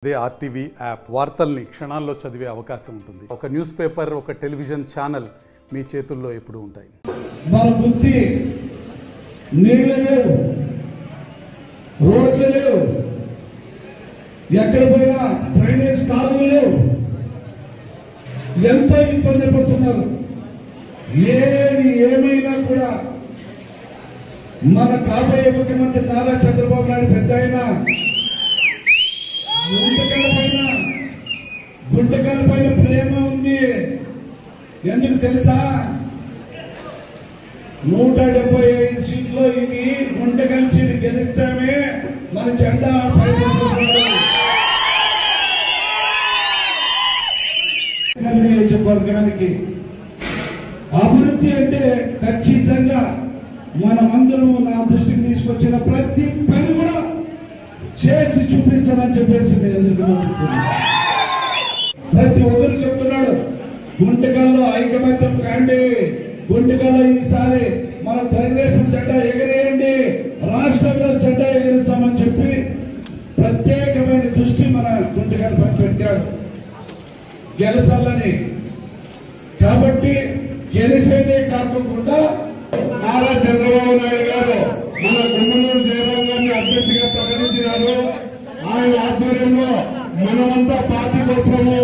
అదే RTV app వార్తల్ని క్షణాల్లో చదివే అవకాశం ఉంటుంది. ఒక న్యూస్ పేపర్, ఒక టెలివిజన్ ఛానల్ మీ చేతుల్లో ఎప్పుడూ ఉంటాయి. మన బుద్ధి నీళ్ళు లేవు, రోడ్లు లేవు, ఎక్కడ పోయినా డ్రైనేజ్ కాలువలు లేవు, ఎంతో ఇబ్బంది పడుతున్నారు. ఏమైనా కూడా మన కాబోయే ముఖ్యమంత్రి నారా చంద్రబాబు నాయుడు పెద్ద అయినా గుంటకల పైన ప్రేమ ఉంది. ఎందుకు తెలుసా? 175 సీట్లో ఇది గుంటకల్ సీట్ గెలిస్తామే మన జెండా నియోజకవర్గానికి అభివృద్ధి అంటే ఖచ్చితంగా మనమందరం నా దృష్టికి తీసుకొచ్చిన ప్రతి పని కూడా చేసి చూపిస్తామని చెప్పేసి ప్రతి ఒక్కరు చెప్తున్నాడు, గుంటకల్లో ఐకమత్యం కాండి, గుంటకల్లో ఈసారి మన తెలుగుదేశం జెండా ఎగరేయండి, రాష్ట్రంలో జెండా ఎగరేస్తామని చెప్పి ప్రత్యేకమైన దృష్టి మన గుంటకల్ పని పెట్టాడు గెలసాలని. కాబట్టి గెలిసేదే కాకుండా నారా చంద్రబాబు నాయుడు గారు మన గుమ్మనూరు జయరాం గారిని అభ్యర్థిగా ప్రకటించినారు. ఆయన ఆధ్వర్యంలో మనమంతా పార్టీ కోసము